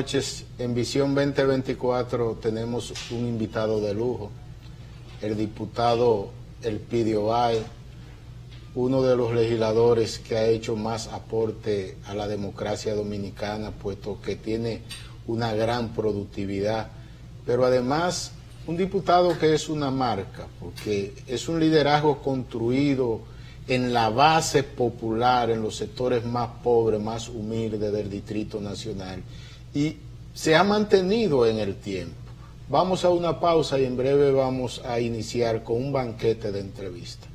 noches. En Visión 2024 tenemos un invitado de lujo, el diputado Elpidio Báez, uno de los legisladores que ha hecho más aporte a la democracia dominicana, puesto que tiene una gran productividad, pero además un diputado que es una marca, porque es un liderazgo construido en la base popular, en los sectores más pobres, más humildes del Distrito Nacional, y se ha mantenido en el tiempo. Vamos a una pausa y en breve vamos a iniciar con un banquete de entrevista.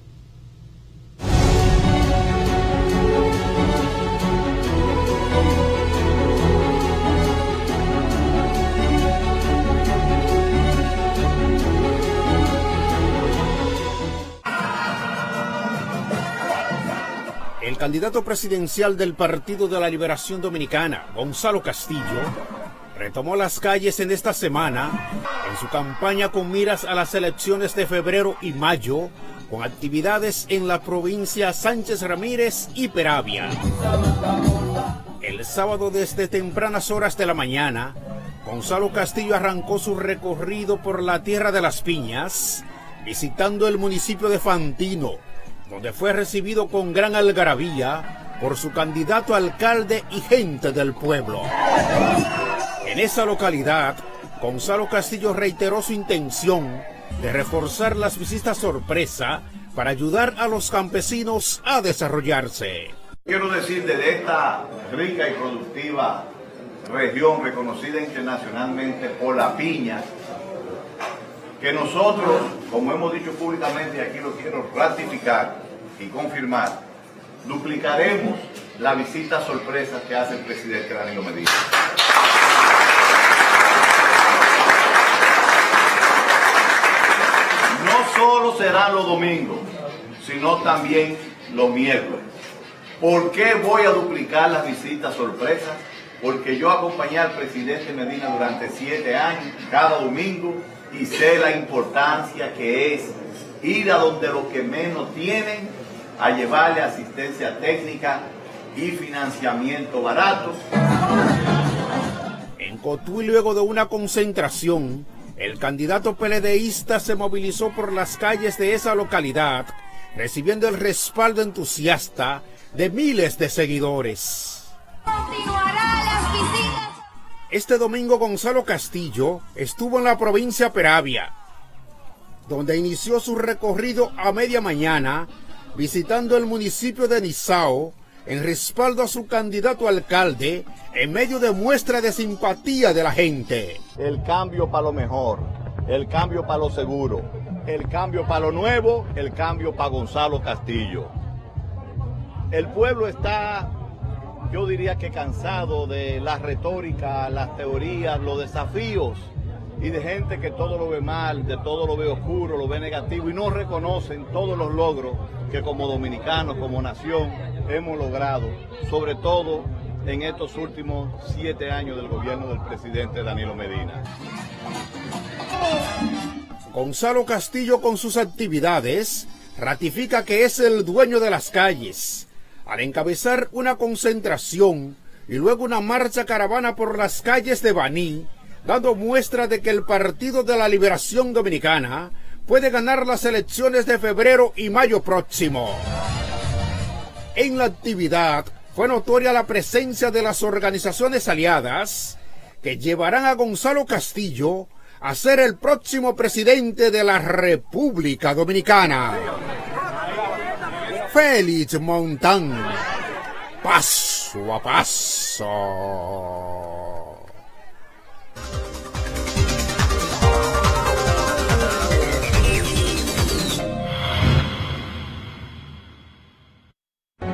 El candidato presidencial del Partido de la Liberación Dominicana, Gonzalo Castillo, retomó las calles en esta semana en su campaña con miras a las elecciones de febrero y mayo, con actividades en la provincia Sánchez Ramírez y Peravia. El sábado, desde tempranas horas de la mañana, Gonzalo Castillo arrancó su recorrido por la Tierra de las Piñas, visitando el municipio de Fantino, donde fue recibido con gran algarabía por su candidato a alcalde y gente del pueblo. En esa localidad, Gonzalo Castillo reiteró su intención de reforzar las visitas sorpresa para ayudar a los campesinos a desarrollarse. Quiero decir, desde esta rica y productiva región reconocida internacionalmente por la piña, que nosotros, como hemos dicho públicamente, y aquí lo quiero ratificar y confirmar, duplicaremos la visita sorpresa que hace el presidente Danilo Medina. No solo serán los domingos, sino también los miércoles. ¿Por qué voy a duplicar las visitas sorpresas? Porque yo acompañé al presidente Medina durante 7 años, cada domingo, y sé la importancia que es ir a donde los que menos tienen, a llevarle asistencia técnica y financiamiento barato. En Cotuí, luego de una concentración, el candidato PLDista se movilizó por las calles de esa localidad, recibiendo el respaldo entusiasta de miles de seguidores. Continuará las visitas. Este domingo Gonzalo Castillo estuvo en la provincia Peravia, donde inició su recorrido a media mañana, visitando el municipio de Nizao, en respaldo a su candidato a alcalde, en medio de muestra de simpatía de la gente. El cambio para lo mejor, el cambio para lo seguro, el cambio para lo nuevo, el cambio para Gonzalo Castillo. El pueblo está, yo diría que cansado de la retórica, las teorías, los desafíos y de gente que todo lo ve mal, de todo lo ve oscuro, lo ve negativo y no reconocen todos los logros que como dominicanos, como nación, hemos logrado, sobre todo en estos últimos 7 años del gobierno del presidente Danilo Medina. Gonzalo Castillo, con sus actividades, ratifica que es el dueño de las calles, al encabezar una concentración y luego una marcha caravana por las calles de Baní, dando muestra de que el Partido de la Liberación Dominicana puede ganar las elecciones de febrero y mayo próximo. En la actividad fue notoria la presencia de las organizaciones aliadas que llevarán a Gonzalo Castillo a ser el próximo presidente de la República Dominicana. Félix Montán, paso a paso.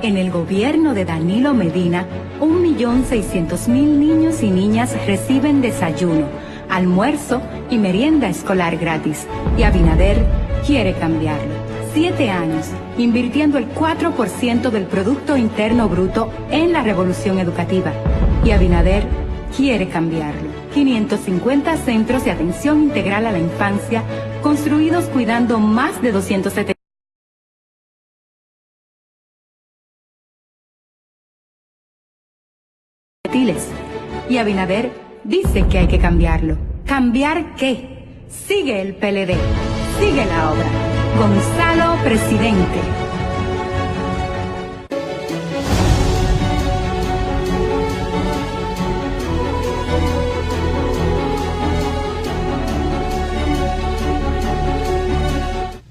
En el gobierno de Danilo Medina, 1.600.000 niños y niñas reciben desayuno, almuerzo y merienda escolar gratis. Y Abinader quiere cambiarlo. 7 años, invirtiendo el 4% del Producto Interno Bruto en la revolución educativa. Y Abinader quiere cambiarlo. 550 centros de atención integral a la infancia, construidos cuidando más de 270. Y Abinader dice que hay que cambiarlo. ¿Cambiar qué? Sigue el PLD, sigue la obra. Gonzalo, presidente.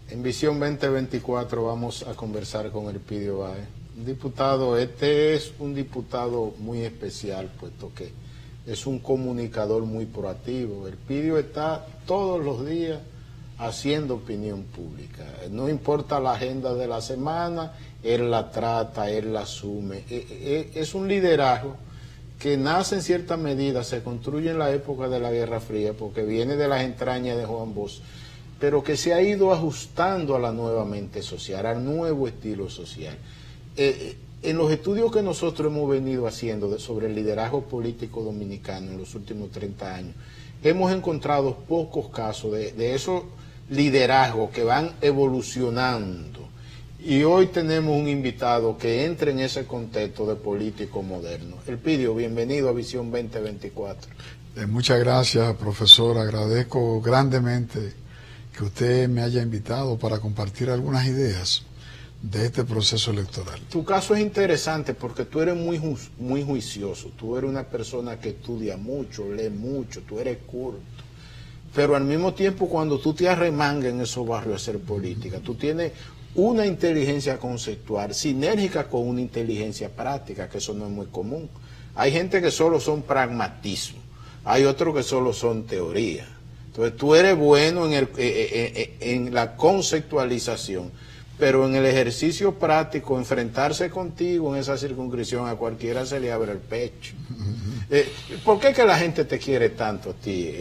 En Visión 2024 vamos a conversar con Elpidio Báez. Diputado, este es un diputado muy especial, puesto que es un comunicador muy proactivo. Elpidio está todos los días haciendo opinión pública. No importa la agenda de la semana, él la trata, él la asume. Es un liderazgo que nace en cierta medida, se construye en la época de la Guerra Fría, porque viene de las entrañas de Juan Bosch, pero que se ha ido ajustando a la nueva mente social, al nuevo estilo social. En los estudios que nosotros hemos venido haciendo sobre el liderazgo político dominicano en los últimos 30 años, hemos encontrado pocos casos de esos liderazgos que van evolucionando. Y hoy tenemos un invitado que entra en ese contexto de político moderno. Elpidio, bienvenido a Visión 2024. Muchas gracias, profesor. Agradezco grandemente que usted me haya invitado para compartir algunas ideas de este proceso electoral. Tu caso es interesante porque tú eres muy juicioso, tú eres una persona que estudia mucho, lee mucho, tú eres culto, pero al mismo tiempo cuando tú te arremangas en esos barrios a hacer política, tú tienes una inteligencia conceptual sinérgica con una inteligencia práctica, que eso no es muy común. Hay gente que solo son pragmatismo, hay otros que solo son teoría. Entonces tú eres bueno en la conceptualización, pero en el ejercicio práctico, enfrentarse contigo en esa circunscripción, a cualquiera se le abre el pecho. ¿Por qué que la gente te quiere tanto a ti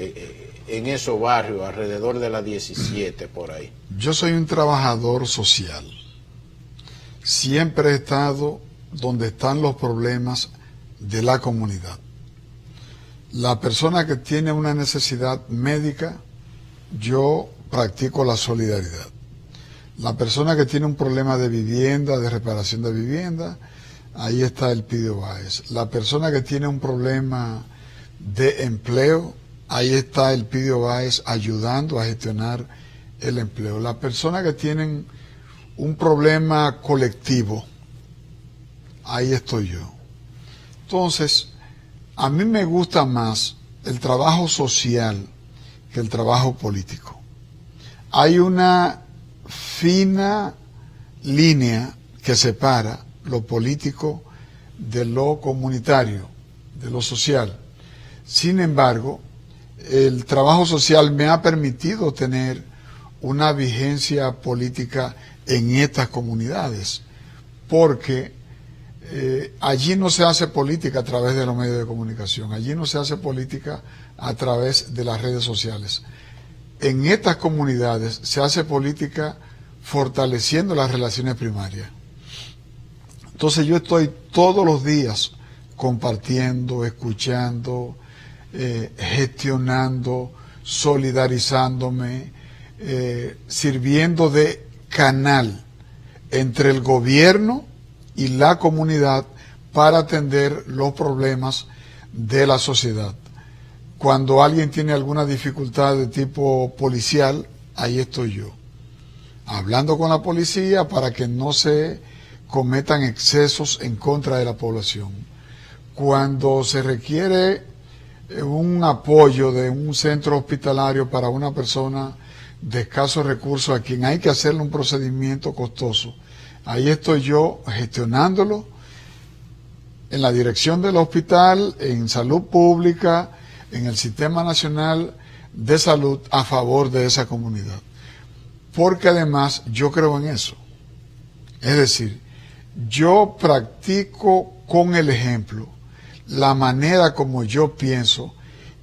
en esos barrios, alrededor de las 17 por ahí? Yo soy un trabajador social. Siempre he estado donde están los problemas de la comunidad. La persona que tiene una necesidad médica, yo practico la solidaridad. La persona que tiene un problema de vivienda, de reparación de vivienda, ahí está Elpidio Báez. La persona que tiene un problema de empleo, ahí está Elpidio Báez ayudando a gestionar el empleo. Las personas que tienen un problema colectivo, ahí estoy yo. Entonces, a mí me gusta más el trabajo social que el trabajo político. Hay una fina línea que separa lo político de lo comunitario, de lo social. Sin embargo, el trabajo social me ha permitido tener una vigencia política en estas comunidades, porque allí no se hace política a través de los medios de comunicación, allí no se hace política a través de las redes sociales. En estas comunidades se hace política fortaleciendo las relaciones primarias. Entonces yo estoy todos los días compartiendo, escuchando, gestionando, solidarizándome, sirviendo de canal entre el gobierno y la comunidad para atender los problemas de la sociedad. Cuando alguien tiene alguna dificultad de tipo policial, ahí estoy yo, hablando con la policía para que no se cometan excesos en contra de la población. Cuando se requiere un apoyo de un centro hospitalario para una persona de escasos recursos a quien hay que hacerle un procedimiento costoso, ahí estoy yo gestionándolo en la dirección del hospital, en salud pública, en el Sistema Nacional de Salud a favor de esa comunidad. Porque además yo creo en eso. Es decir, yo practico con el ejemplo la manera como yo pienso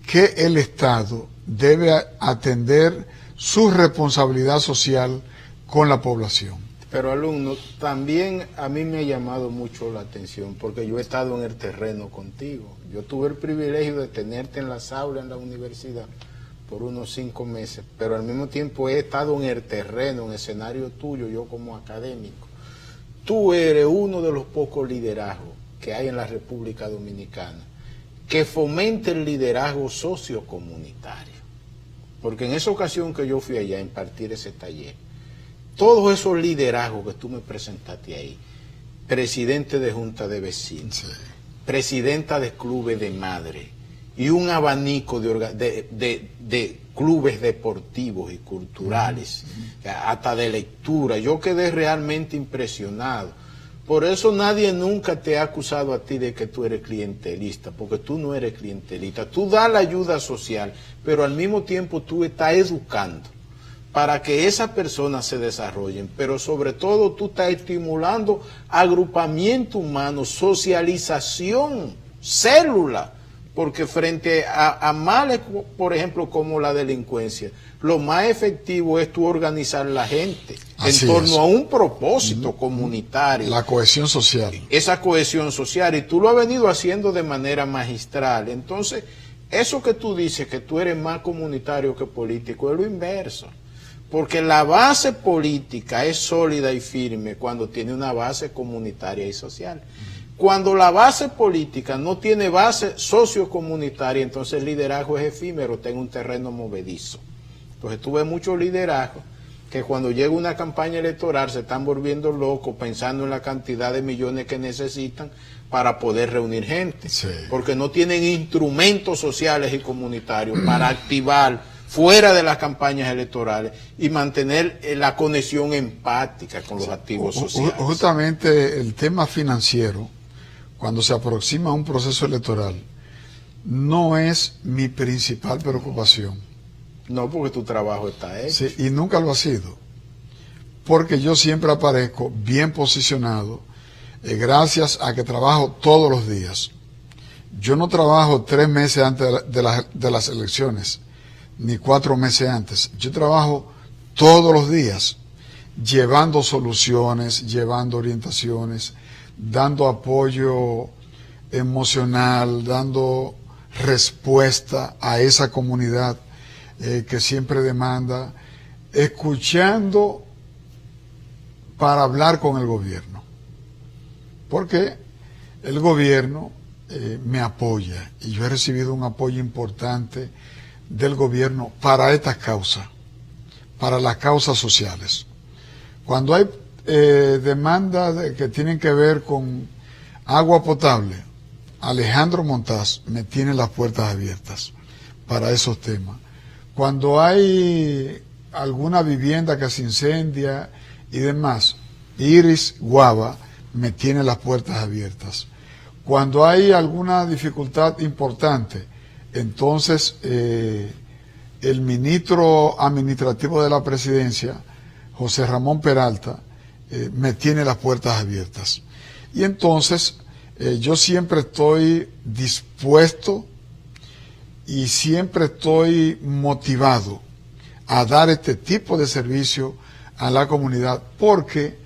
que el Estado debe atender su responsabilidad social con la población. Pero alumno, también a mí me ha llamado mucho la atención porque yo he estado en el terreno contigo. Yo tuve el privilegio de tenerte en las aulas en la universidad por unos 5 meses, pero al mismo tiempo he estado en el terreno, en el escenario tuyo, yo como académico. Tú eres uno de los pocos liderazgos que hay en la República Dominicana que fomente el liderazgo sociocomunitario. Porque en esa ocasión que yo fui allá a impartir ese taller, todos esos liderazgos que tú me presentaste ahí, presidente de junta de vecinos, sí, presidenta de clubes de madre y un abanico de clubes deportivos y culturales, hasta de lectura. Yo quedé realmente impresionado. Por eso nadie nunca te ha acusado a ti de que tú eres clientelista, porque tú no eres clientelista. Tú das la ayuda social, pero al mismo tiempo tú estás educando para que esas personas se desarrollen, pero sobre todo tú estás estimulando agrupamiento humano, socialización, célula, porque frente a males, por ejemplo, como la delincuencia, lo más efectivo es tú organizar la gente en torno a un propósito comunitario. La cohesión social. Esa cohesión social, y tú lo has venido haciendo de manera magistral. Entonces, eso que tú dices, que tú eres más comunitario que político, es lo inverso. Porque la base política es sólida y firme cuando tiene una base comunitaria y social. Cuando la base política no tiene base sociocomunitaria, entonces el liderazgo es efímero, está en un terreno movedizo. Entonces tú ves muchos liderazgos que cuando llega una campaña electoral se están volviendo locos pensando en la cantidad de millones que necesitan para poder reunir gente. Sí. Porque no tienen instrumentos sociales y comunitarios para activar fuera de las campañas electorales y mantener la conexión empática con los activos sociales. Justamente el tema financiero, cuando se aproxima a un proceso electoral, no es mi principal preocupación. No, porque tu trabajo está hecho. Sí, y nunca lo ha sido. Porque yo siempre aparezco bien posicionado, gracias a que trabajo todos los días. Yo no trabajo 3 meses antes de las elecciones, ni 4 meses antes. Yo trabajo todos los días, llevando soluciones, llevando orientaciones, dando apoyo emocional, dando respuesta a esa comunidad que siempre demanda, escuchando para hablar con el gobierno. Porque el gobierno me apoya y yo he recibido un apoyo importante del gobierno para estas causas, para las causas sociales. Cuando hay demandas que tienen que ver con agua potable, Alejandro Montaz me tiene las puertas abiertas para esos temas. Cuando hay alguna vivienda que se incendia y demás, Iris Guava me tiene las puertas abiertas. Cuando hay alguna dificultad importante, entonces el ministro administrativo de la presidencia, José Ramón Peralta, me tiene las puertas abiertas. Y entonces yo siempre estoy dispuesto y siempre estoy motivado a dar este tipo de servicio a la comunidad, porque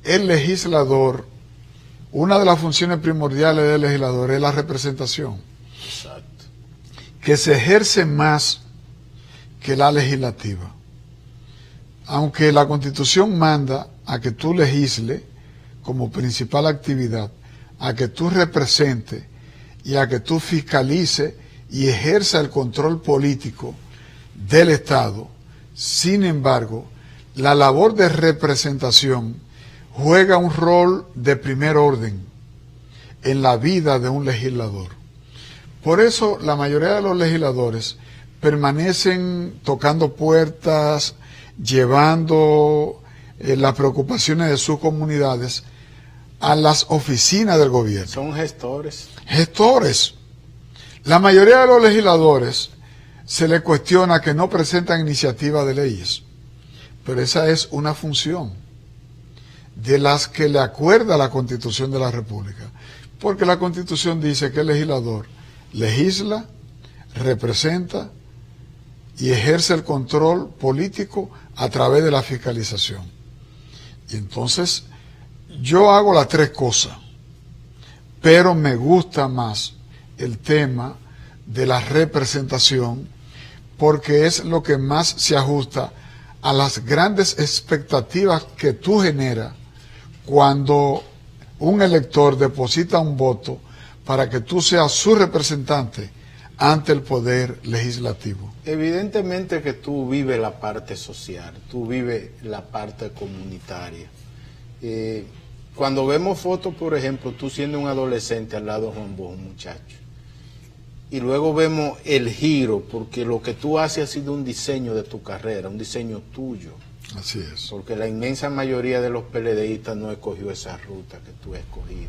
el legislador, una de las funciones primordiales del legislador es la representación. Exacto. Que se ejerce más que la legislativa. Aunque la Constitución manda a que tú legisles como principal actividad, a que tú representes y a que tú fiscalices y ejerza el control político del Estado, sin embargo, la labor de representación juega un rol de primer orden en la vida de un legislador. Por eso la mayoría de los legisladores permanecen tocando puertas, llevando las preocupaciones de sus comunidades a las oficinas del gobierno. Son gestores. Gestores. La mayoría de los legisladores se les cuestiona que no presentan iniciativas de leyes, pero esa es una función de las que le acuerda la Constitución de la República, porque la Constitución dice que el legislador legisla, representa y ejerce el control político a través de la fiscalización. Y entonces yo hago las 3 cosas, pero me gusta más el tema de la representación porque es lo que más se ajusta a las grandes expectativas que tú generas cuando un elector deposita un voto para que tú seas su representante ante el poder legislativo? Evidentemente que tú vives la parte social, tú vives la parte comunitaria. Cuando vemos fotos, por ejemplo, tú siendo un adolescente al lado de Juan Bosch, un muchacho, y luego vemos el giro, porque lo que tú haces ha sido un diseño de tu carrera, un diseño tuyo. Así es. Porque la inmensa mayoría de los PLDistas no escogió esa ruta que tú has escogido.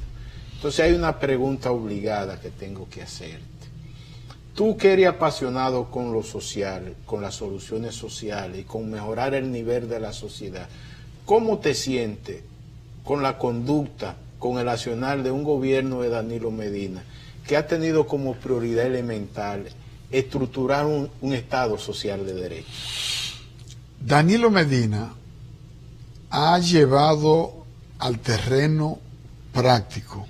Entonces hay una pregunta obligada que tengo que hacerte. Tú que eres apasionado con lo social, con las soluciones sociales y con mejorar el nivel de la sociedad, ¿cómo te sientes con la conducta, con el accionar de un gobierno de Danilo Medina, que ha tenido como prioridad elemental estructurar un Estado social de derecho? Danilo Medina ha llevado al terreno práctico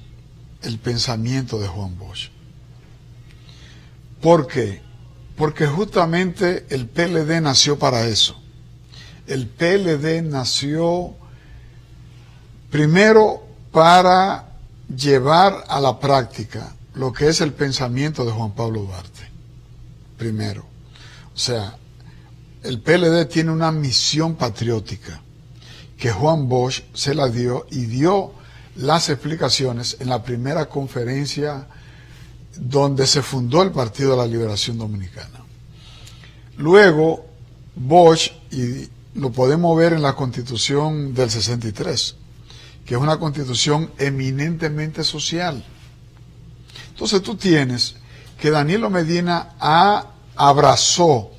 el pensamiento de Juan Bosch. ¿Por qué? Porque justamente el PLD nació para eso. El PLD nació primero para llevar a la práctica lo que es el pensamiento de Juan Pablo Duarte. Primero. O sea, el PLD tiene una misión patriótica que Juan Bosch se la dio y dio las explicaciones en la primera conferencia donde se fundó el Partido de la Liberación Dominicana. Luego, Bosch, y lo podemos ver en la Constitución del 63, que es una constitución eminentemente social. Entonces tú tienes que Danilo Medina abrazó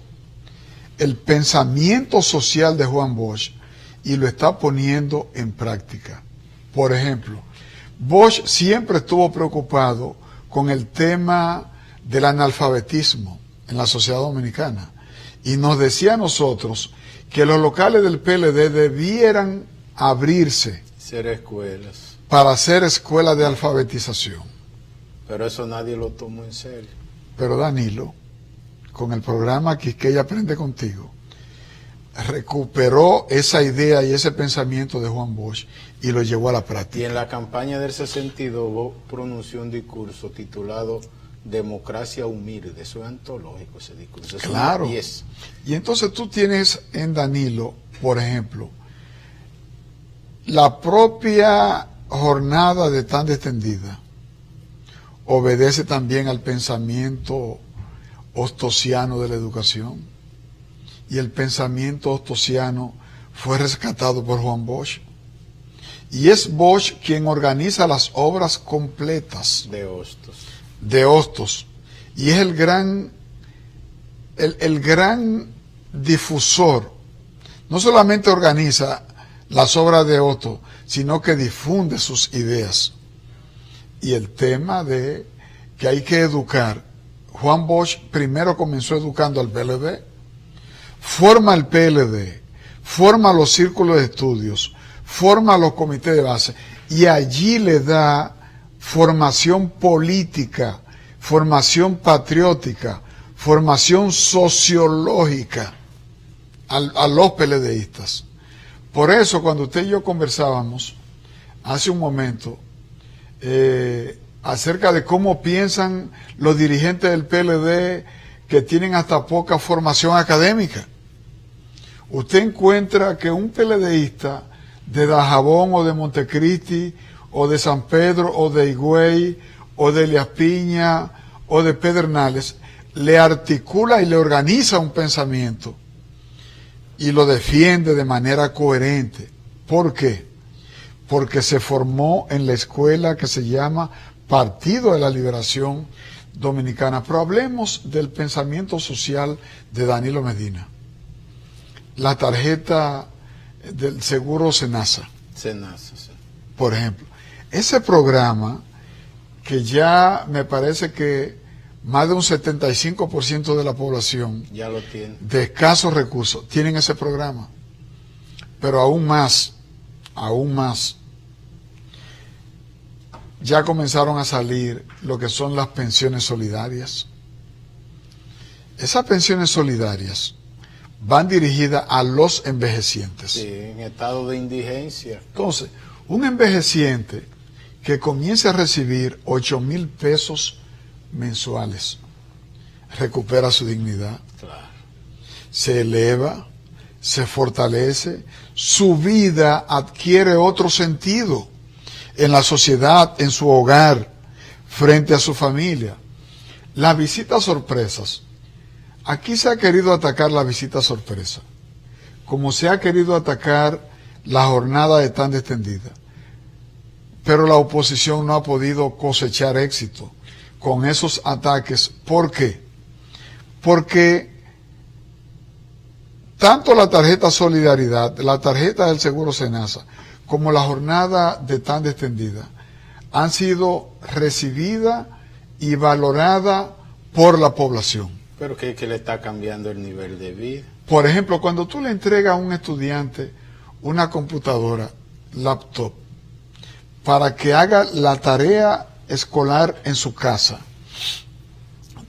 el pensamiento social de Juan Bosch y lo está poniendo en práctica. Por ejemplo, Bosch siempre estuvo preocupado con el tema del analfabetismo en la sociedad dominicana y nos decía a nosotros que los locales del PLD debieran abrirse Ser escuelas. para hacer escuelas de alfabetización. Pero eso nadie lo tomó en serio. Pero Danilo, con el programa Quisqueya Aprende Contigo, recuperó esa idea y ese pensamiento de Juan Bosch y lo llevó a la práctica. Y en la campaña del 62 vos pronunció un discurso titulado Democracia Humilde. Eso es antológico, ese discurso. Claro. Y entonces tú tienes en Danilo, por ejemplo, la propia jornada de tan extendida obedece también al pensamiento ostosiano de la educación. Y el pensamiento ostosiano fue rescatado por Juan Bosch. Y es Bosch quien organiza las obras completas de Hostos. Y es el gran difusor. No solamente organiza las obras de Hostos, sino que difunde sus ideas. Y el tema de que hay que educar. Juan Bosch primero comenzó educando al PLD, forma el PLD, forma los círculos de estudios, forma los comités de base y allí le da formación política, formación patriótica, formación sociológica a los PLDistas. Por eso cuando usted y yo conversábamos hace un momento acerca de cómo piensan los dirigentes del PLD que tienen hasta poca formación académica, usted encuentra que un PLDista de Dajabón o de Montecristi o de San Pedro o de Higüey o de Elías Piña o de Pedernales le articula y le organiza un pensamiento y lo defiende de manera coherente. ¿Por qué? Porque se formó en la escuela que se llama Partido de la Liberación Dominicana. Pero hablemos del pensamiento social de Danilo Medina. La tarjeta del seguro Senasa. Senasa, sí. Por ejemplo, ese programa que ya me parece que más de un 75% de la población ya lo tiene, de escasos recursos tienen ese programa. Pero aún más, ya comenzaron a salir lo que son las pensiones solidarias. Esas pensiones solidarias van dirigidas a los envejecientes. Sí, en estado de indigencia. Entonces, un envejeciente que comience a recibir 8,000 pesos mensuales, recupera su dignidad, Claro. se eleva, se fortalece, su vida adquiere otro sentido en la sociedad, en su hogar, frente a su familia. Las visitas sorpresas. Aquí se ha querido atacar la visita sorpresa, como se ha querido atacar la jornada de tanda extendida. Pero la oposición no ha podido cosechar éxito con esos ataques. ¿Por qué? Porque tanto la tarjeta Solidaridad, la tarjeta del Seguro Senasa, como la jornada de tanda extendida han sido recibidas y valoradas por la población. Pero que le está cambiando el nivel de vida. Por ejemplo, cuando tú le entregas a un estudiante una computadora, laptop, para que haga la tarea escolar en su casa,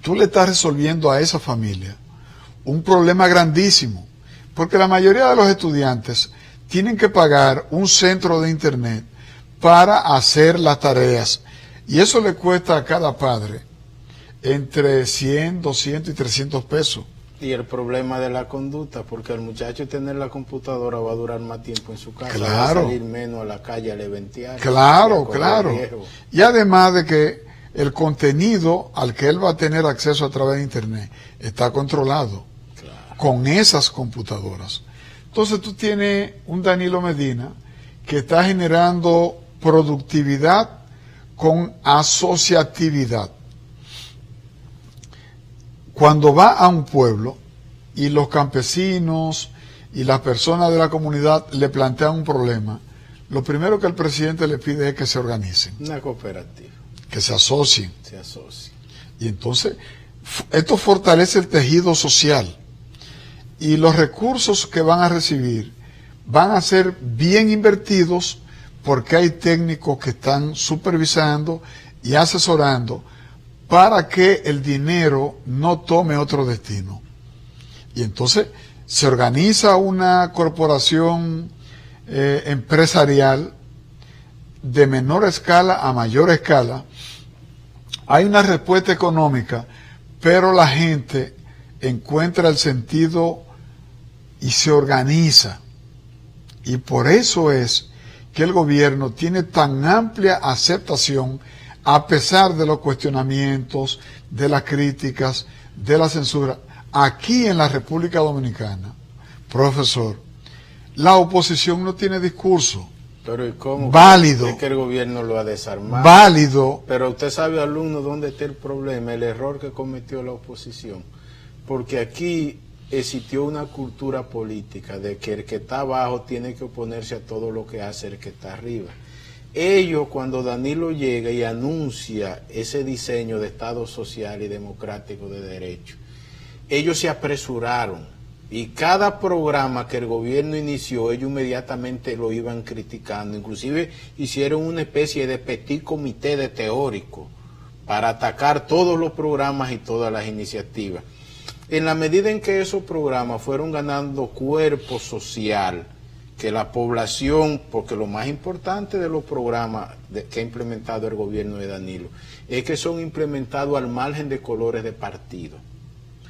tú le estás resolviendo a esa familia un problema grandísimo, porque la mayoría de los estudiantes tienen que pagar un centro de internet para hacer las tareas, y eso le cuesta a cada padre entre 100, 200 y 300 pesos. Y el problema de la conducta, porque el muchacho tener la computadora va a durar más tiempo en su casa, Claro. va a salir menos a la calle a leventear. Claro, claro. Y además de que el contenido al que él va a tener acceso a través de internet está controlado con esas computadoras. Entonces tú tienes un Danilo Medina que está generando productividad con asociatividad. Cuando va a un pueblo y los campesinos y las personas de la comunidad le plantean un problema, lo primero que el presidente le pide es que se organicen, Una cooperativa, que se asocien. se asocia. Y entonces esto fortalece el tejido social, y los recursos que van a recibir van a ser bien invertidos porque hay técnicos que están supervisando y asesorando para que el dinero no tome otro destino. Y entonces se organiza una corporación empresarial de menor escala a mayor escala. Hay una respuesta económica, pero la gente encuentra el sentido y se organiza. Y por eso es que el gobierno tiene tan amplia aceptación a pesar de los cuestionamientos, de las críticas, de la censura. Aquí en la República Dominicana, profesor, la oposición no tiene discurso Pero ¿y cómo? válido, Es que el gobierno lo ha desarmado. válido. Pero usted sabe, alumno, dónde está el problema, el error que cometió la oposición. Porque aquí existió una cultura política de que el que está abajo tiene que oponerse a todo lo que hace el que está arriba. Ellos, cuando Danilo llega y anuncia ese diseño de Estado social y democrático de derecho, ellos se apresuraron y cada programa que el gobierno inició, ellos inmediatamente lo iban criticando. Inclusive hicieron una especie de petit comité de teóricos para atacar todos los programas y todas las iniciativas. En la medida en que esos programas fueron ganando cuerpo social, que la población, porque lo más importante de los programas que ha implementado el gobierno de Danilo, es que son implementados al margen de colores de partido,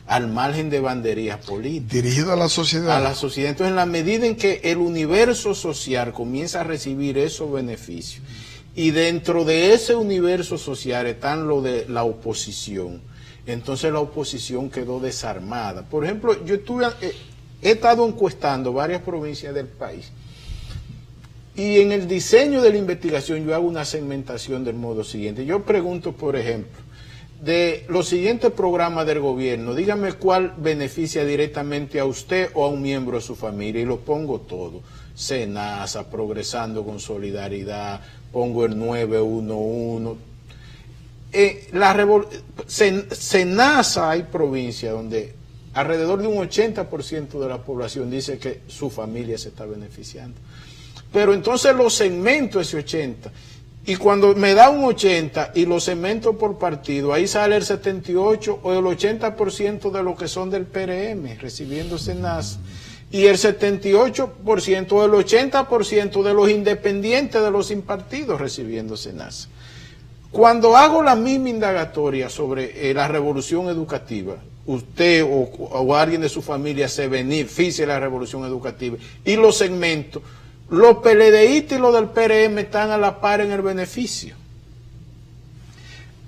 al margen de banderías políticas. Dirigido a la sociedad. A la sociedad. Entonces, en la medida en que el universo social comienza a recibir esos beneficios, y dentro de ese universo social están lo de la oposición, entonces la oposición quedó desarmada. Por ejemplo, yo he estado encuestando varias provincias del país, y en el diseño de la investigación yo hago una segmentación del modo siguiente. Yo pregunto, por ejemplo, de los siguientes programas del gobierno, dígame cuál beneficia directamente a usted o a un miembro de su familia, y lo pongo todo. Senasa, Progresando con Solidaridad, pongo el 911. Senasa, hay provincias donde alrededor de un 80% de la población dice que su familia se está beneficiando. Pero entonces lo segmento ese 80%. Y cuando me da un 80 y lo segmento por partido, ahí sale el 78 o el 80% de los que son del PRM, recibiendo Senasa. y el 78% o el 80% de los independientes de los sin partidos recibiendo SENASA. Cuando hago la misma indagatoria sobre la revolución educativa, usted o alguien de su familia se beneficia de la revolución educativa y los segmentos, los PLDistas y los del PRM están a la par en el beneficio.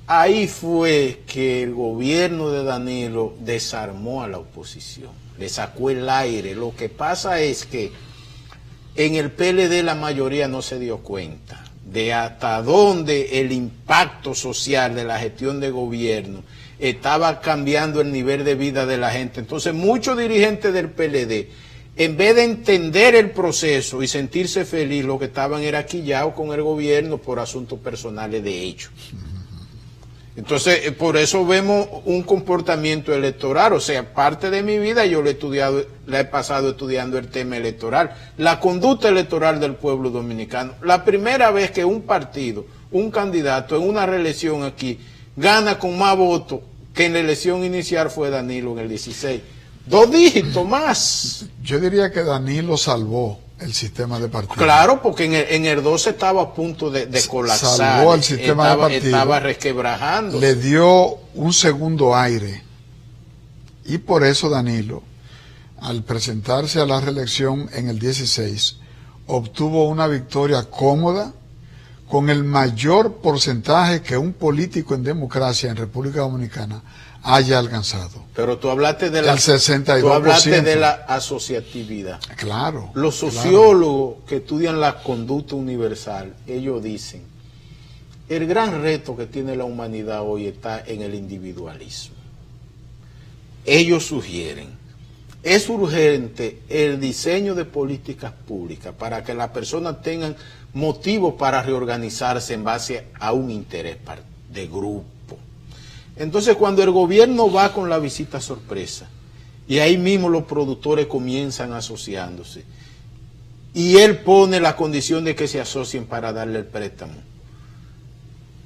Ahí fue que el gobierno de Danilo desarmó a la oposición, le sacó el aire. Lo que pasa es que en el PLD la mayoría no se dio cuenta de hasta dónde el impacto social de la gestión de gobierno estaba cambiando el nivel de vida de la gente. Entonces muchos dirigentes del PLD, en vez de entender el proceso y sentirse feliz, lo que estaban era quillados con el gobierno por asuntos personales de hecho. Entonces, por eso vemos un comportamiento electoral. O sea, parte de mi vida yo la he pasado estudiando el tema electoral, la conducta electoral del pueblo dominicano. La primera vez que un partido, un candidato en una reelección aquí, gana con más votos que en la elección inicial fue Danilo en el 16. 2 dígitos más. Yo diría que Danilo salvó el sistema de partidos. Claro, porque en el 12 estaba a punto de colapsar. Salvó el sistema de partidos. Estaba resquebrajando. Le dio un segundo aire. Y por eso Danilo, al presentarse a la reelección en el 16, obtuvo una victoria cómoda, con el mayor porcentaje que un político en democracia en República Dominicana haya alcanzado. Pero tú hablaste de la, el 62%. Tú hablaste de la asociatividad. Claro. Los sociólogos que estudian la conducta universal, ellos dicen, el gran reto que tiene la humanidad hoy está en el individualismo. Ellos sugieren, es urgente el diseño de políticas públicas para que las personas tengan motivos para reorganizarse en base a un interés de grupo. Entonces, cuando el gobierno va con la visita sorpresa, y ahí mismo los productores comienzan asociándose, y él pone la condición de que se asocien para darle el préstamo,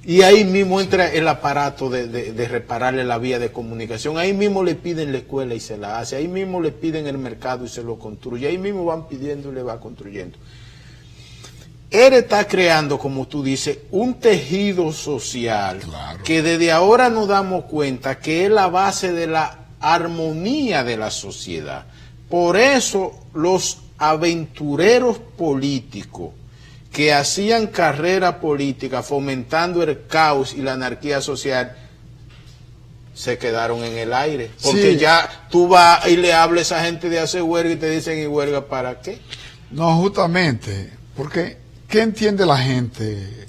y ahí mismo entra el aparato de repararle la vía de comunicación, ahí mismo le piden la escuela y se la hace, ahí mismo le piden el mercado y se lo construye, ahí mismo van pidiendo y le va construyendo. Él está creando, como tú dices, un tejido social, claro, que desde ahora nos damos cuenta que es la base de la armonía de la sociedad. Por eso los aventureros políticos que hacían carrera política fomentando el caos y la anarquía social se quedaron en el aire. Porque sí, ya tú vas y le hablas a esa gente de hacer huelga y te dicen, ¿y huelga para qué? No, justamente, porque ¿qué entiende la gente?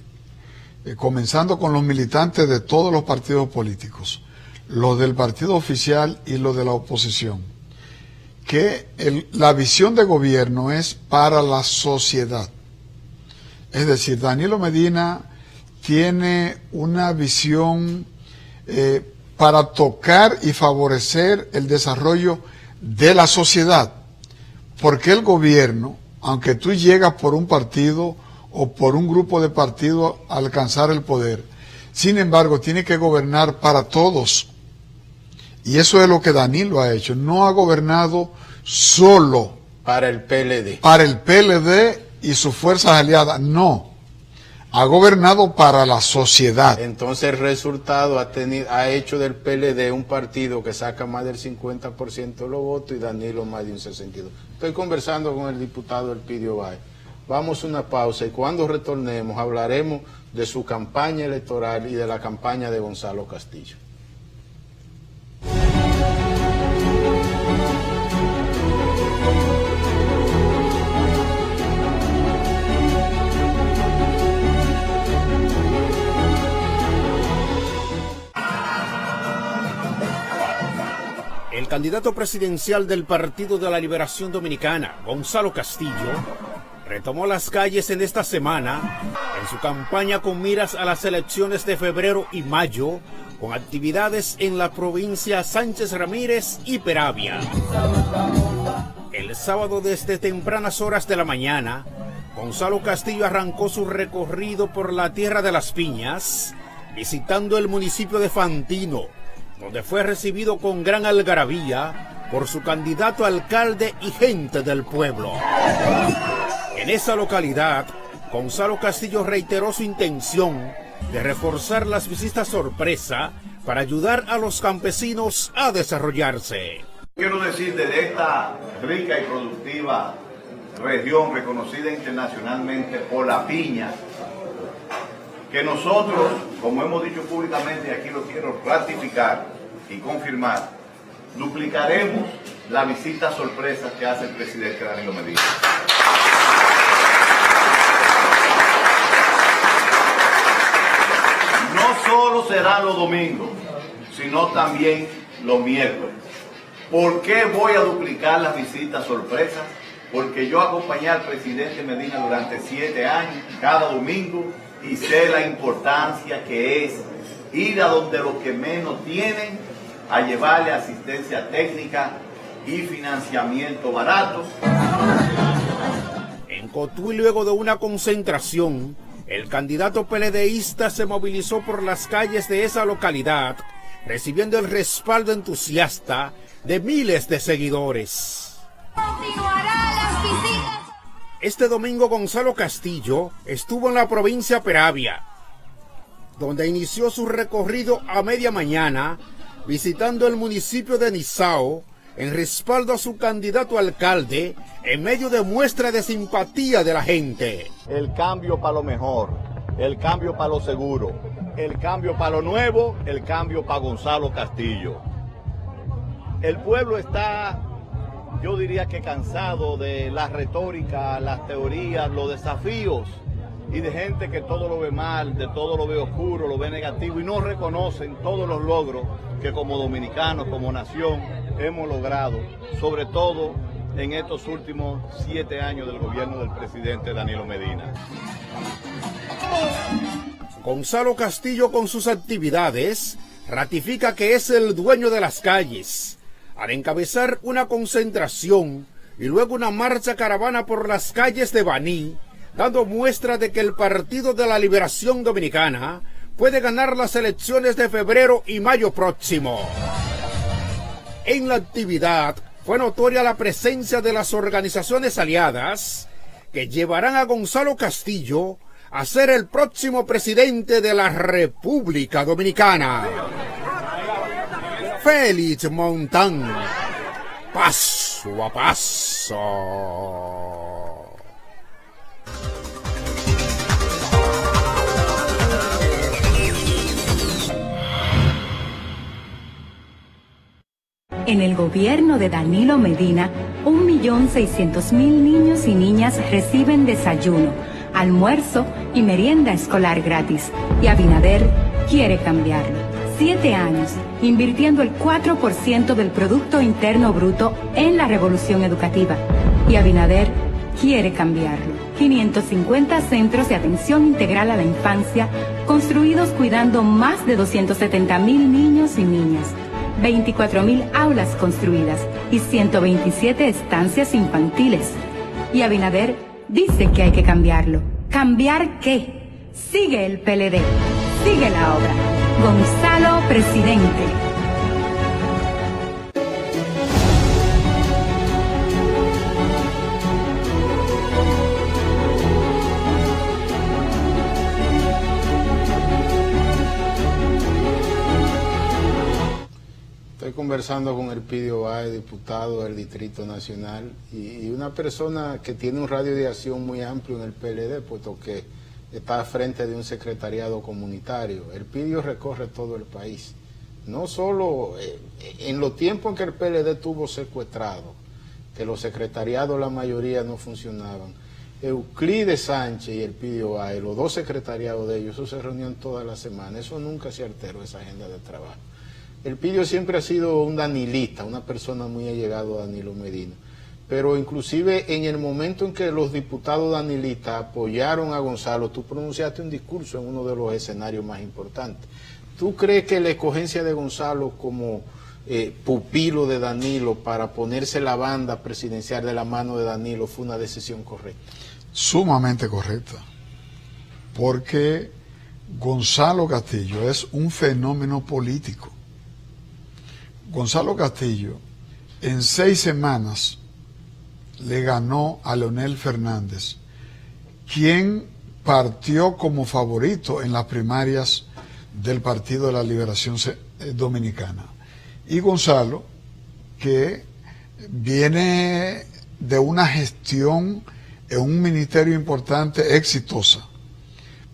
Comenzando con los militantes de todos los partidos políticos, los del partido oficial y los de la oposición, que la visión de gobierno es para la sociedad. Es decir, Danilo Medina tiene una visión para tocar y favorecer el desarrollo de la sociedad, porque el gobierno, aunque tú llegas por un partido o por un grupo de partidos a alcanzar el poder, sin embargo tiene que gobernar para todos, y eso es lo que Danilo ha hecho. No ha gobernado solo para el PLD, y sus fuerzas aliadas, no, ha gobernado para la sociedad. Entonces el resultado ha hecho del PLD un partido que saca más del 50% de los votos y Danilo más de un 62%. Estoy conversando con el diputado Elpidio Báez. Vamos a una pausa y cuando retornemos hablaremos de su campaña electoral y de la campaña de Gonzalo Castillo. El candidato presidencial del Partido de la Liberación Dominicana, Gonzalo Castillo, retomó las calles en esta semana en su campaña con miras a las elecciones de febrero y mayo, con actividades en la provincia Sánchez Ramírez y Peravia. El sábado desde tempranas horas de la mañana, Gonzalo Castillo arrancó su recorrido por la Tierra de las Piñas, visitando el municipio de Fantino, donde fue recibido con gran algarabía por su candidato a alcalde y gente del pueblo. En esa localidad, Gonzalo Castillo reiteró su intención de reforzar las visitas sorpresa para ayudar a los campesinos a desarrollarse. Quiero decir de esta rica y productiva región reconocida internacionalmente por la piña, que nosotros, como hemos dicho públicamente, aquí lo quiero ratificar y confirmar, duplicaremos la visita sorpresa que hace el presidente Danilo Medina. No solo será los domingos, sino también los miércoles. ¿Por qué voy a duplicar las visitas sorpresas? Porque yo acompañé al presidente Medina durante 7 años, cada domingo, y sé la importancia que es ir a donde los que menos tienen, a llevarle asistencia técnica y financiamiento barato. En Cotuí, luego de una concentración, el candidato PLDista se movilizó por las calles de esa localidad, recibiendo el respaldo entusiasta de miles de seguidores. Continuará las visitas. Este domingo Gonzalo Castillo estuvo en la provincia Peravia, donde inició su recorrido a media mañana, visitando el municipio de Nizao, en respaldo a su candidato a alcalde, en medio de muestra de simpatía de la gente. El cambio para lo mejor, el cambio para lo seguro, el cambio para lo nuevo, el cambio para Gonzalo Castillo. El pueblo está, yo diría que cansado de la retórica, las teorías, los desafíos y de gente que todo lo ve mal, de todo lo ve oscuro, lo ve negativo y no reconocen todos los logros que como dominicanos, como nación, hemos logrado, sobre todo en estos últimos 7 años del gobierno del presidente Danilo Medina. Gonzalo Castillo, con sus actividades, ratifica que es el dueño de las calles, al encabezar una concentración y luego una marcha caravana por las calles de Baní, dando muestra de que el Partido de la Liberación Dominicana puede ganar las elecciones de febrero y mayo próximo. En la actividad fue notoria la presencia de las organizaciones aliadas que llevarán a Gonzalo Castillo a ser el próximo presidente de la República Dominicana. Félix Montán, paso a paso. En el gobierno de Danilo Medina, 1.600.000 niños y niñas reciben desayuno, almuerzo y merienda escolar gratis. Y Abinader quiere cambiarlo. 7 años, invirtiendo el 4% del Producto Interno Bruto en la revolución educativa. Y Abinader quiere cambiarlo. 550 centros de atención integral a la infancia, construidos cuidando más de 270.000 niños y niñas. 24.000 aulas construidas y 127 estancias infantiles. Y Abinader dice que hay que cambiarlo. ¿Cambiar qué? Sigue el PLD, sigue la obra. Gonzalo, presidente. Estoy conversando con Elpidio Báez, diputado del Distrito Nacional, y una persona que tiene un radio de acción muy amplio en el PLD, puesto que está al frente de un secretariado comunitario. Elpidio recorre todo el país, no solo en los tiempos en que el PLD estuvo secuestrado, que los secretariados la mayoría no funcionaban. Euclides Sánchez y Elpidio Báez, los dos secretariados de ellos, eso se reunían todas las semanas, eso nunca se alteró, esa agenda de trabajo. Elpidio siempre ha sido un danilista, una persona muy allegada a Danilo Medina, pero inclusive en el momento en que los diputados danilistas apoyaron a Gonzalo, tú pronunciaste un discurso en uno de los escenarios más importantes. ¿Tú crees que la escogencia de Gonzalo como pupilo de Danilo para ponerse la banda presidencial de la mano de Danilo fue una decisión correcta? Sumamente correcta, porque Gonzalo Castillo es un fenómeno político. Gonzalo Castillo en 6 semanas le ganó a Leonel Fernández, quien partió como favorito en las primarias del Partido de la Liberación Dominicana. Y Gonzalo, que viene de una gestión en un ministerio importante, exitosa,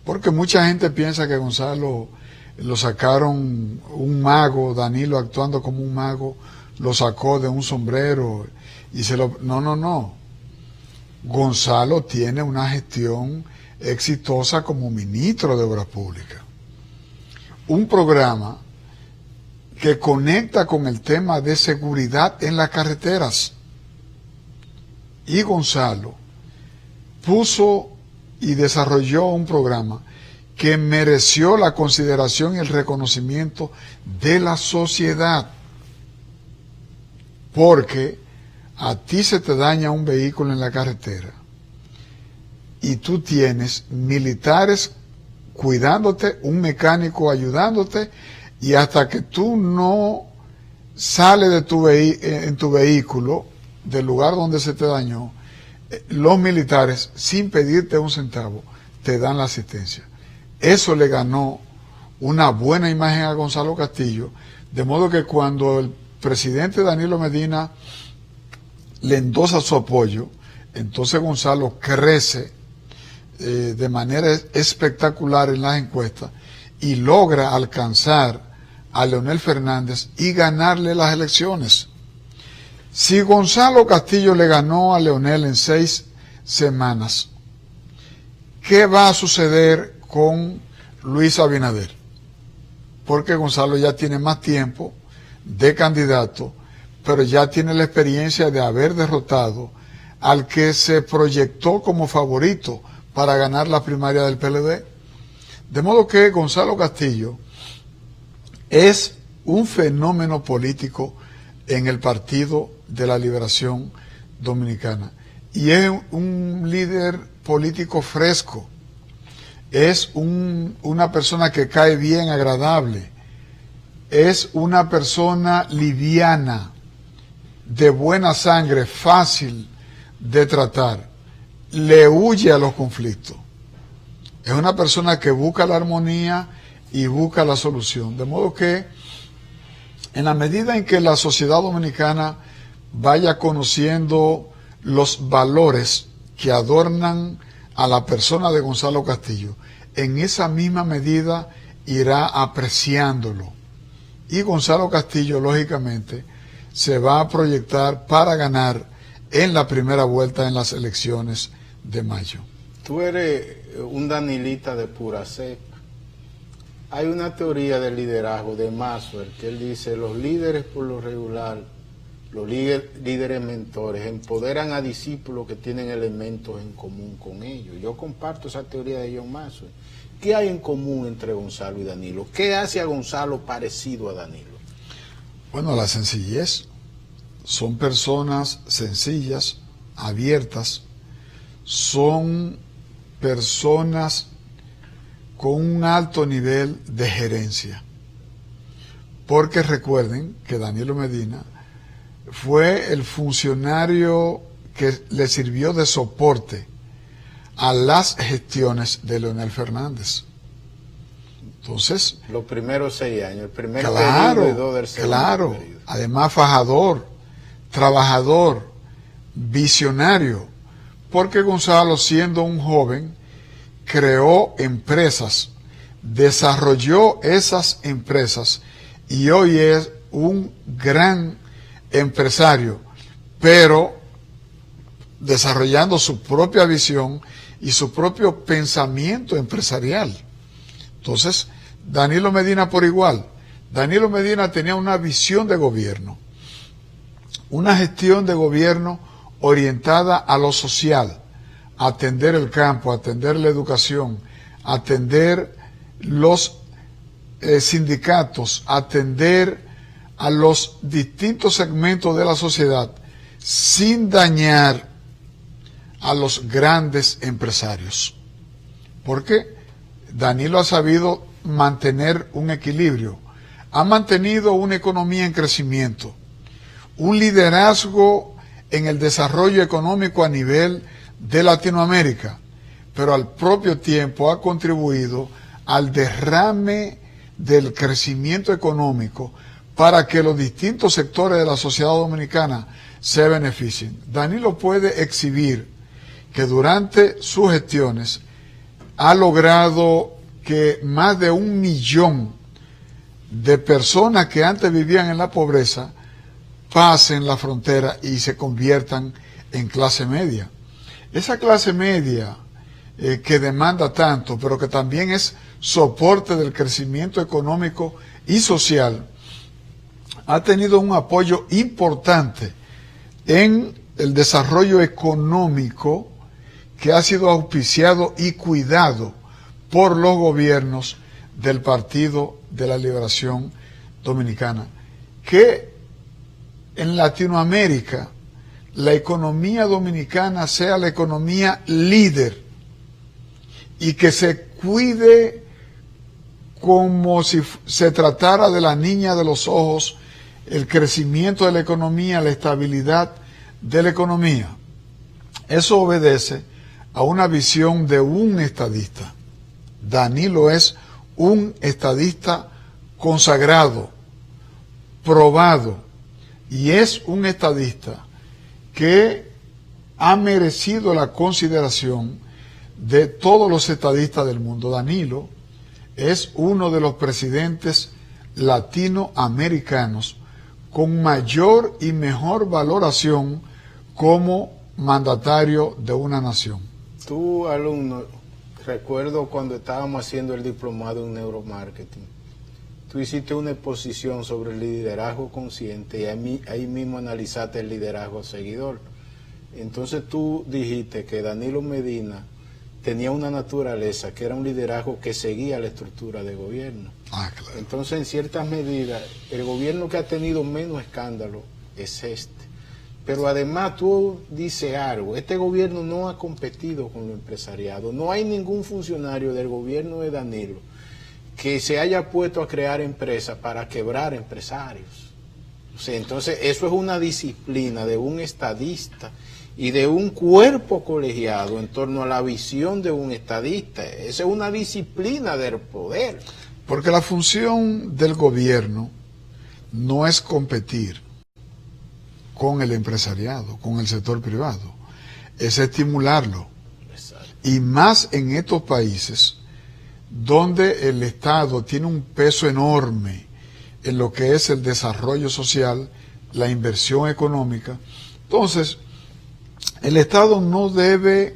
porque mucha gente piensa que Gonzalo lo sacaron un mago, Danilo actuando como un mago, lo sacó de un sombrero y se lo... No. Gonzalo tiene una gestión exitosa como ministro de Obras Públicas. Un programa que conecta con el tema de seguridad en las carreteras. Y Gonzalo puso y desarrolló un programa que mereció la consideración y el reconocimiento de la sociedad. Porque a ti se te daña un vehículo en la carretera y tú tienes militares cuidándote, un mecánico ayudándote, y hasta que tú no sales de en tu vehículo del lugar donde se te dañó, los militares, sin pedirte un centavo, te dan la asistencia. Eso le ganó una buena imagen a Gonzalo Castillo, de modo que cuando el presidente Danilo Medina le endosa su apoyo, entonces Gonzalo crece de manera espectacular en las encuestas y logra alcanzar a Leonel Fernández y ganarle las elecciones. Si Gonzalo Castillo le ganó a Leonel en 6 semanas, ¿qué va a suceder con Luis Abinader? Porque Gonzalo ya tiene más tiempo de candidato, pero ya tiene la experiencia de haber derrotado al que se proyectó como favorito para ganar la primaria del PLD. De modo que Gonzalo Castillo es un fenómeno político en el Partido de la Liberación Dominicana. Y es un líder político fresco. Es una persona que cae bien, agradable. Es una persona liviana, de buena sangre, fácil de tratar. Le huye a los conflictos. Es una persona que busca la armonía y busca la solución. De modo que, en la medida en que la sociedad dominicana vaya conociendo los valores que adornan a la persona de Gonzalo Castillo, en esa misma medida irá apreciándolo. Y Gonzalo Castillo, lógicamente, se va a proyectar para ganar en la primera vuelta en las elecciones de mayo. Tú eres un danilita de pura cepa. Hay una teoría del liderazgo de Maxwell que él dice: los líderes por lo regular, los líderes mentores, empoderan a discípulos que tienen elementos en común con ellos. Yo comparto esa teoría de John Maxwell. ¿Qué hay en común entre Gonzalo y Danilo? ¿Qué hace a Gonzalo parecido a Danilo? Bueno, la sencillez. Son personas sencillas, abiertas, son personas con un alto nivel de gerencia. Porque recuerden que Danilo Medina fue el funcionario que le sirvió de soporte a las gestiones de Leonel Fernández. Entonces, los primeros 6 años, el primer claro, periodo y 2 del segundo claro, periodo. Además fajador, trabajador, visionario, porque Gonzalo, siendo un joven, creó empresas, desarrolló esas empresas y hoy es un gran empresario, pero desarrollando su propia visión y su propio pensamiento empresarial. Entonces, Danilo Medina por igual. Danilo Medina tenía una visión de gobierno, una gestión de gobierno orientada a lo social, a atender el campo, a atender la educación, a atender los sindicatos, a atender a los distintos segmentos de la sociedad, sin dañar a los grandes empresarios. Porque Danilo ha sabido mantener un equilibrio, ha mantenido una economía en crecimiento, un liderazgo en el desarrollo económico a nivel de Latinoamérica, pero al propio tiempo ha contribuido al derrame del crecimiento económico para que los distintos sectores de la sociedad dominicana se beneficien. Danilo puede exhibir que durante sus gestiones ha logrado que más de 1 millón de personas que antes vivían en la pobreza pasen la frontera y se conviertan en clase media. Esa clase media que demanda tanto, pero que también es soporte del crecimiento económico y social, ha tenido un apoyo importante en el desarrollo económico que ha sido auspiciado y cuidado por los gobiernos del Partido de la Liberación Dominicana. Que en Latinoamérica la economía dominicana sea la economía líder y que se cuide como si se tratara de la niña de los ojos, el crecimiento de la economía, la estabilidad de la economía. Eso obedece a una visión de un estadista. Danilo es un estadista consagrado, probado, y es un estadista que ha merecido la consideración de todos los estadistas del mundo. Danilo es uno de los presidentes latinoamericanos con mayor y mejor valoración como mandatario de una nación. Tú, alumno, recuerdo cuando estábamos haciendo el diplomado en neuromarketing, tú hiciste una exposición sobre el liderazgo consciente y ahí mismo analizaste el liderazgo seguidor. Entonces tú dijiste que Danilo Medina tenía una naturaleza que era un liderazgo que seguía la estructura de gobierno. Ah, claro. Entonces, en ciertas medidas, el gobierno que ha tenido menos escándalo es este. Pero además tú dices algo, este gobierno no ha competido con lo empresariado. No hay ningún funcionario del gobierno de Danilo que se haya puesto a crear empresas para quebrar empresarios. O sea, entonces eso es una disciplina de un estadista y de un cuerpo colegiado en torno a la visión de un estadista. Esa es una disciplina del poder. Porque la función del gobierno no es competir con el empresariado, con el sector privado, es estimularlo. Exacto. Y más en estos países donde el Estado tiene un peso enorme en lo que es el desarrollo social, la inversión económica. Entonces, el Estado no debe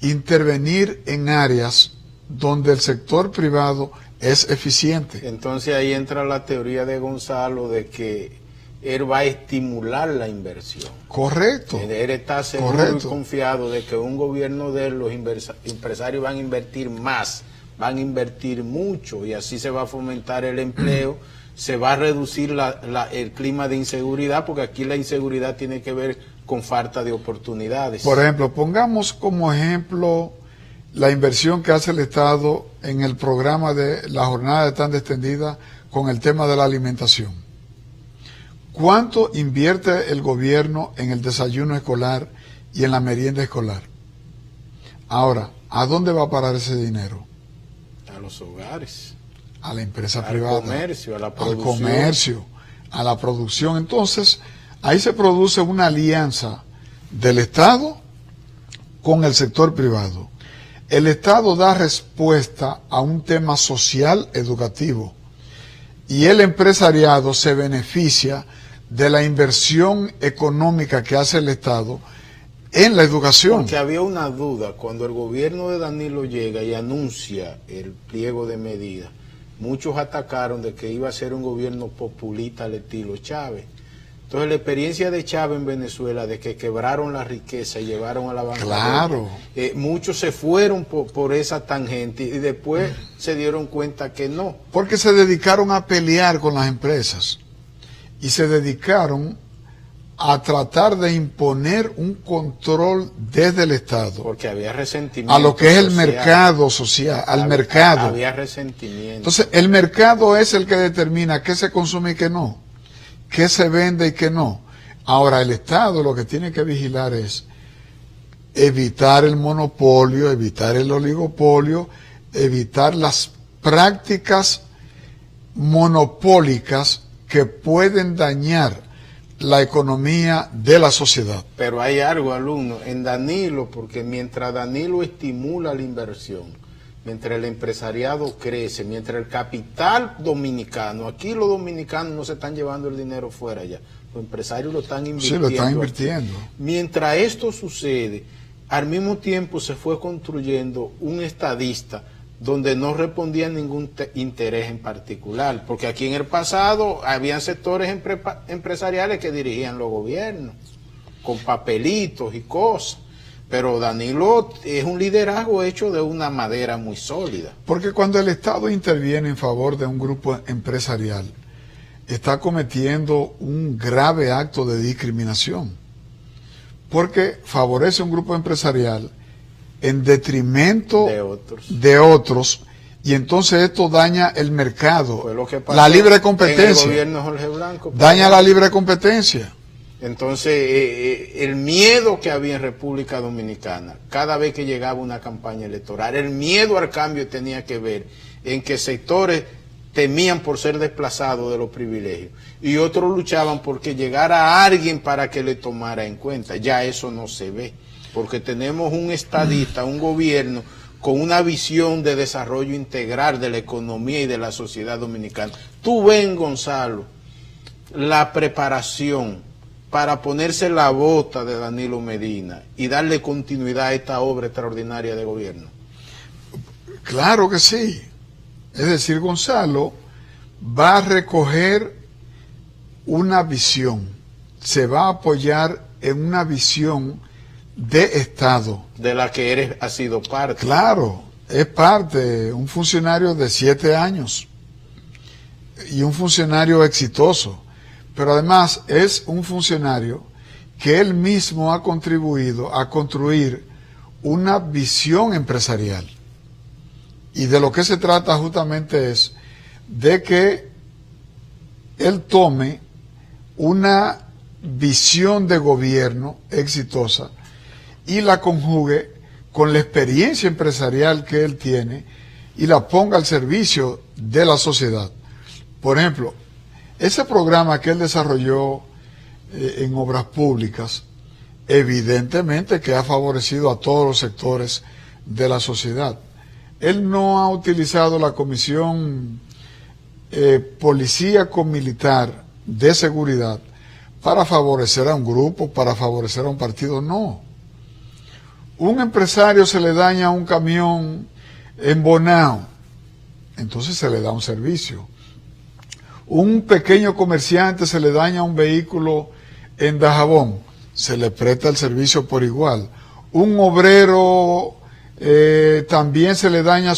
intervenir en áreas donde el sector privado es eficiente. Entonces ahí entra la teoría de Gonzalo de que él va a estimular la inversión. Correcto. Él está seguro Correcto. y confiado de que un gobierno de él, los empresarios van a invertir más, van a invertir mucho y así se va a fomentar el empleo, se va a reducir el clima de inseguridad, porque aquí la inseguridad tiene que ver con falta de oportunidades. Por ejemplo, pongamos como ejemplo la inversión que hace el Estado en el programa de la jornada de tanda extendida con el tema de la alimentación. ¿Cuánto invierte el gobierno en el desayuno escolar y en la merienda escolar? Ahora, ¿a dónde va a parar ese dinero? A los hogares. A la empresa Al privada. comercio, a la Al producción. comercio, a la producción. Entonces, ahí se produce una alianza del Estado con el sector privado. El Estado da respuesta a un tema social educativo y el empresariado se beneficia de la inversión económica que hace el Estado en la educación. Porque había una duda, cuando el gobierno de Danilo llega y anuncia el pliego de medidas, muchos atacaron de que iba a ser un gobierno populista al estilo Chávez. Entonces la experiencia de Chávez en Venezuela, de que quebraron la riqueza y llevaron a la bancarrota, Claro. Muchos se fueron por esa tangente y después se dieron cuenta que no. Porque se dedicaron a pelear con las empresas y se dedicaron a tratar de imponer un control desde el Estado Porque había resentimiento a lo que es el social. mercado social, al mercado. Había resentimiento. Entonces, el mercado es el que determina qué se consume y qué no, qué se vende y qué no. Ahora, el Estado lo que tiene que vigilar es evitar el monopolio, evitar el oligopolio, evitar las prácticas monopólicas que pueden dañar la economía de la sociedad. Pero hay algo, alumno, en Danilo, porque mientras Danilo estimula la inversión, mientras el empresariado crece, mientras el capital dominicano, aquí los dominicanos no se están llevando el dinero fuera ya, los empresarios lo están invirtiendo. Sí, lo están invirtiendo. Aquí. Mientras esto sucede, al mismo tiempo se fue construyendo un estadista donde no respondía ningún interés en particular, porque aquí en el pasado habían sectores empresariales que dirigían los gobiernos, con papelitos y cosas, pero Danilo es un liderazgo hecho de una madera muy sólida. Porque cuando el Estado interviene en favor de un grupo empresarial, está cometiendo un grave acto de discriminación, porque favorece a un grupo empresarial en detrimento de otros, y entonces esto daña el mercado, la libre competencia, en el gobierno Jorge Blanco, daña la libre competencia. Entonces, el miedo que había en República Dominicana, cada vez que llegaba una campaña electoral, el miedo al cambio tenía que ver en que sectores temían por ser desplazados de los privilegios y otros luchaban porque llegara alguien para que le tomara en cuenta. Ya eso no se ve, porque tenemos un estadista, un gobierno con una visión de desarrollo integral de la economía y de la sociedad dominicana. Tú ven, Gonzalo, la preparación para ponerse la bota de Danilo Medina y darle continuidad a esta obra extraordinaria de gobierno. Claro que sí. Es decir, Gonzalo va a recoger una visión, se va a apoyar en una visión de Estado. De la que has sido parte. Claro, es parte, un funcionario de 7 años y un funcionario exitoso, pero además es un funcionario que él mismo ha contribuido a construir una visión empresarial. Y de lo que se trata justamente es de que él tome una visión de gobierno exitosa y la conjugue con la experiencia empresarial que él tiene y la ponga al servicio de la sociedad. Por ejemplo, ese programa que él desarrolló en obras públicas, evidentemente que ha favorecido a todos los sectores de la sociedad. Él no ha utilizado la comisión policíaco-militar de seguridad para favorecer a un grupo, para favorecer a un partido, no. Un empresario se le daña un camión en Bonao, entonces se le da un servicio. Un pequeño comerciante se le daña un vehículo en Dajabón, se le presta el servicio por igual. Un obrero también se le daña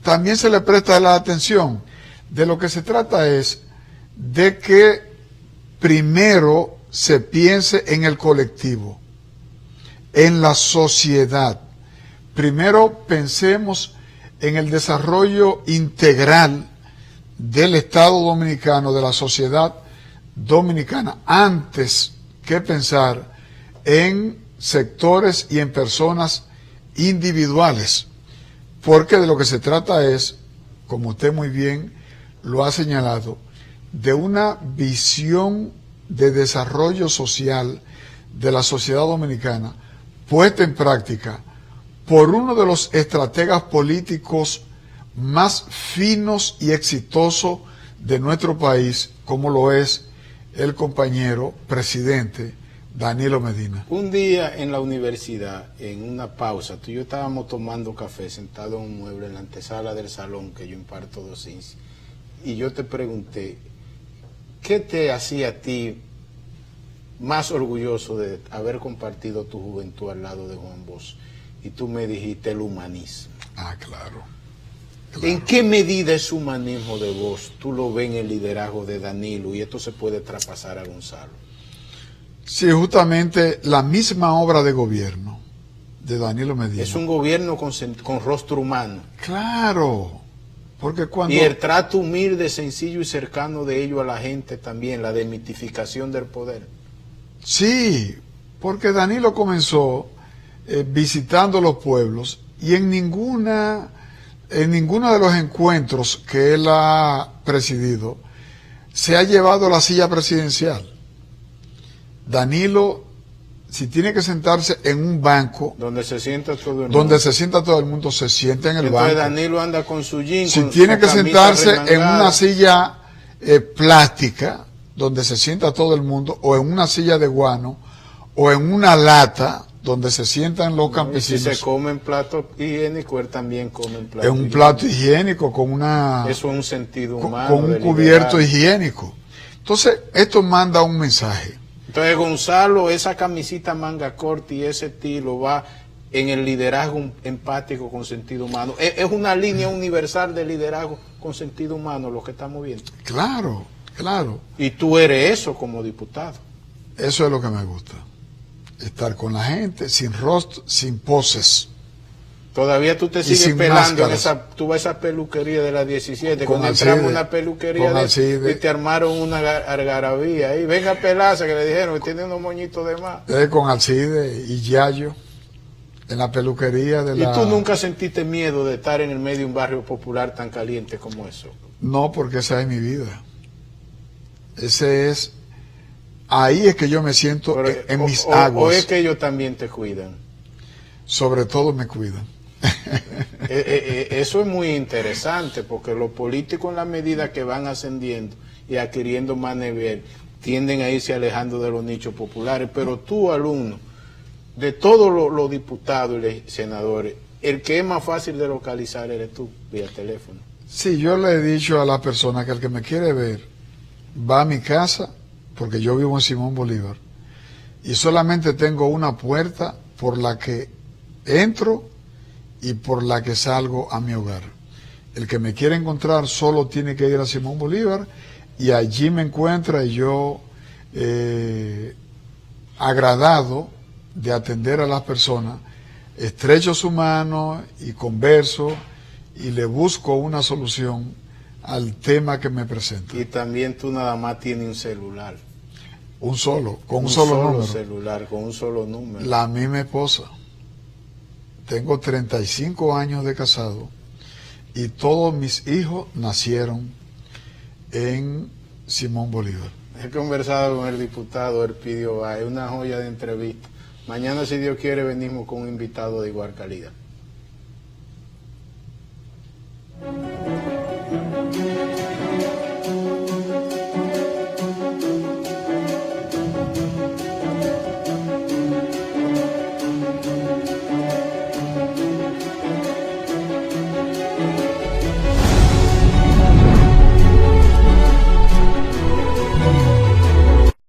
también se le presta la atención. De lo que se trata es de que primero se piense en el colectivo, en la sociedad. Primero pensemos en el desarrollo integral del Estado dominicano, de la sociedad dominicana, antes que pensar en sectores y en personas individuales, porque de lo que se trata es, como usted muy bien lo ha señalado, de una visión de desarrollo social de la sociedad dominicana puesta en práctica por uno de los estrategas políticos más finos y exitosos de nuestro país, como lo es el compañero presidente Danilo Medina. Un día en la universidad, en una pausa, tú y yo estábamos tomando café sentado en un mueble en la antesala del salón que yo imparto docencia, y yo te pregunté, ¿qué te hacía a ti más orgulloso de haber compartido tu juventud al lado de Juan Bosch? Y tú me dijiste el humanismo. Ah, claro. ¿En qué medida ese humanismo de Bosch tú lo ves en el liderazgo de Danilo y esto se puede traspasar a Gonzalo? Sí, justamente la misma obra de gobierno de Danilo Medina. Es un gobierno con rostro humano. Claro, porque cuando... Y el trato humilde, sencillo y cercano de ello a la gente también, la demitificación del poder. Sí, porque Danilo comenzó visitando los pueblos y en ninguno de los encuentros que él ha presidido se ha llevado la silla presidencial. Danilo, si tiene que sentarse en un banco donde se sienta todo el mundo, se sienta en el banco. Entonces Danilo anda con su jean, si con tiene su que camisa sentarse en remangada. una silla plástica donde se sienta todo el mundo, o en una silla de guano, o en una lata donde se sientan los campesinos. Y si se comen platos higiénicos, él también come en plato en un plato higiénico con una eso es un sentido humano, con un de cubierto liberar. higiénico. Entonces esto manda un mensaje. Entonces Gonzalo, esa camisita manga corta y ese estilo va en el liderazgo empático con sentido humano. Es una línea universal de liderazgo con sentido humano lo que estamos viendo. Claro. Y tú eres eso como diputado. Eso es lo que me gusta. Estar con la gente, sin rostro, sin poses. Todavía tú te sigues sin pelando en máscaras. tú vas a esa peluquería de la 17, Con cuando Alcide, entramos a una peluquería con Alcide. y te armaron una algarabía ahí, venga a pelarse, que le dijeron que tiene unos moñitos de más. Con Alcide y Yayo en la peluquería de ¿Y la... tú nunca sentiste miedo de estar en el medio de un barrio popular tan caliente como eso? No, porque esa es mi vida. Ahí es que yo me siento Pero, en mis o aguas. es que ellos también te cuidan. Sobre todo me cuidan. Eso es muy interesante, porque los políticos, en la medida que van ascendiendo y adquiriendo más nivel, tienden a irse alejando de los nichos populares. Pero tú, alumno, de todos los diputados y senadores, el que es más fácil de localizar eres tú, vía teléfono. Sí, yo le he dicho a la persona que el que me quiere ver va a mi casa, porque yo vivo en Simón Bolívar, y solamente tengo una puerta por la que entro y por la que salgo a mi hogar. El que me quiere encontrar solo tiene que ir a Simón Bolívar y allí me encuentra, y yo agradado de atender a las personas, estrecho su mano y converso y le busco una solución al tema que me presenta. Y también tú nada más tienes un celular. Con un solo número. Celular, con un solo número. La misma esposa. Tengo 35 años de casado y todos mis hijos nacieron en Simón Bolívar. He conversado con el diputado Elpidio Báez, una joya de entrevista. Mañana, si Dios quiere, venimos con un invitado de igual calidad.